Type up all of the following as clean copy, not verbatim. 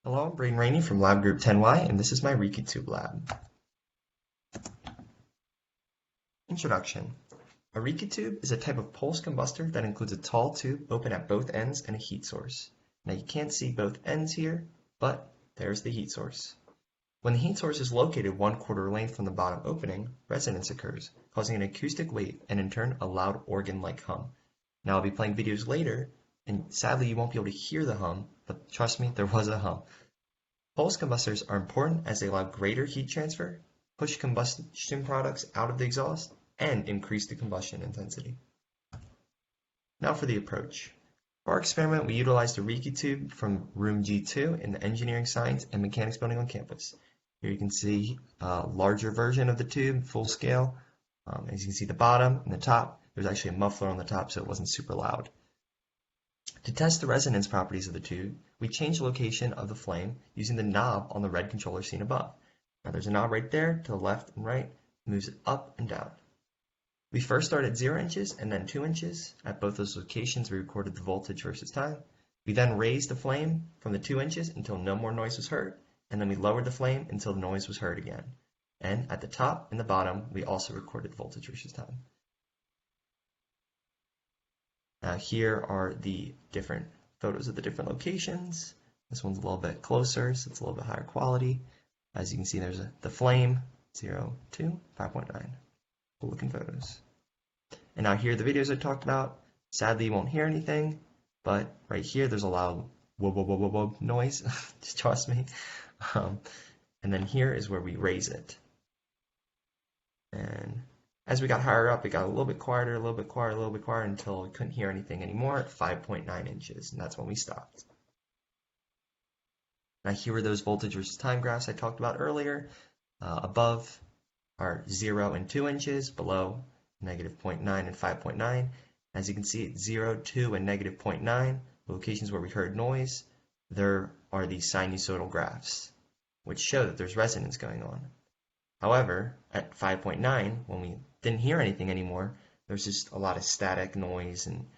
Hello, I'm Braden Rainey from Lab Group 10Y, and this is my Rijke Tube Lab. Introduction. A Rijke tube is a type of pulse combustor that includes a tall tube open at both ends and a heat source. Now you can't see both ends here, but there's the heat source. When the heat source is located 1/4 length from the bottom opening, resonance occurs, causing an acoustic wave and in turn a loud organ-like hum. Now I'll be playing videos later, and sadly you won't be able to hear the hum, but trust me, there was a hum. Pulse combustors are important as they allow greater heat transfer, push combustion products out of the exhaust, and increase the combustion intensity. Now for the approach. For our experiment, we utilized a Rijke tube from room G2 in the Engineering Science and Mechanics building on campus. Here you can see a larger version of the tube, full scale. As you can see the bottom and the top, there's actually a muffler on the top so it wasn't super loud. To test the resonance properties of the tube, we changed the location of the flame using the knob on the red controller seen above. Now there's a knob right there to the left and right, moves it up and down. We first started at 0 inches and then 2 inches. At both those locations we recorded the voltage versus time. We then raised the flame from the 2 inches until no more noise was heard, and then we lowered the flame until the noise was heard again. And at the top and the bottom we also recorded voltage versus time. Now here are the different photos of the different locations. This one's a little bit closer, so it's a little bit higher quality. As you can see, there's the flame, 0, 2, 5.9. Cool looking photos. And now here are the videos I talked about. Sadly, you won't hear anything, but right here there's a loud whoop, whoop, whoop, whoop, whoop noise. Just trust me. And then here is where we raise it. And as we got higher up, it got a little bit quieter, a little bit quieter, a little bit quieter until we couldn't hear anything anymore at 5.9 inches, and that's when we stopped. Now here are those voltage versus time graphs I talked about earlier. Above are 0 and 2 inches, below negative 0.9 and 5.9. As you can see, 0, 2, and negative 0.9, the locations where we heard noise, there are these sinusoidal graphs, which show that there's resonance going on. However, at 5.9, when we didn't hear anything anymore, there's just a lot of static noise and,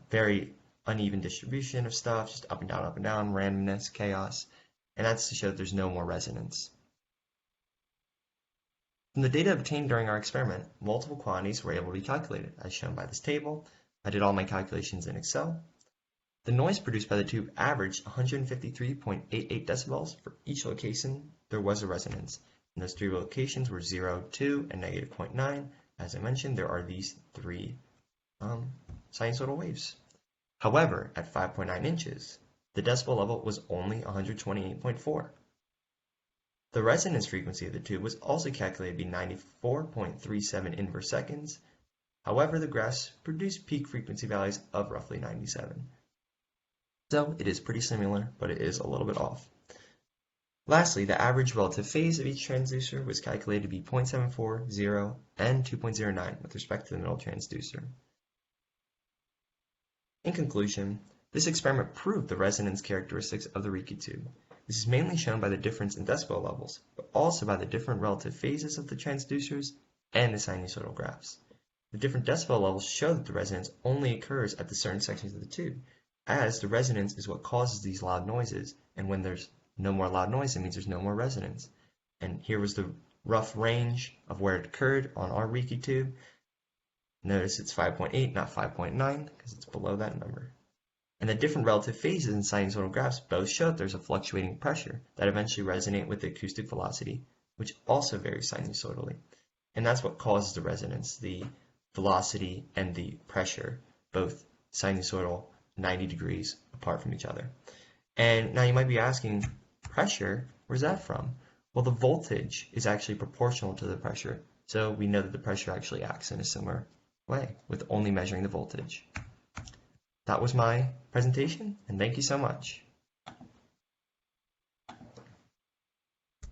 very uneven distribution of stuff, just up and down, randomness, chaos, and that's to show that there's no more resonance. From the data obtained during our experiment, multiple quantities were able to be calculated, as shown by this table. I did all my calculations in Excel. The noise produced by the tube averaged 153.88 decibels for each location there was a resonance. And those 3 locations were 0, 2, and negative 0.9. As I mentioned, there are these 3 sinusoidal waves. However, at 5.9 inches, the decibel level was only 128.4. The resonance frequency of the tube was also calculated to be 94.37 inverse seconds. However, the graphs produced peak frequency values of roughly 97. So it is pretty similar, but it is a little bit off. Lastly, the average relative phase of each transducer was calculated to be 0.74, 0, and 2.09 with respect to the middle transducer. In conclusion, this experiment proved the resonance characteristics of the Rijke tube. This is mainly shown by the difference in decibel levels, but also by the different relative phases of the transducers and the sinusoidal graphs. The different decibel levels show that the resonance only occurs at the certain sections of the tube, as the resonance is what causes these loud noises, and when there's no more loud noise, it means there's no more resonance. And here was the rough range of where it occurred on our Rijke tube. Notice it's 5.8, not 5.9, because it's below that number. And the different relative phases in sinusoidal graphs both show that there's a fluctuating pressure that eventually resonate with the acoustic velocity, which also varies sinusoidally. And that's what causes the resonance, the velocity and the pressure, both sinusoidal 90 degrees apart from each other. And now you might be asking, pressure, where's that from? Well, the voltage is actually proportional to the pressure, so we know that the pressure actually acts in a similar way with only measuring the voltage. That was my presentation, and thank you so much.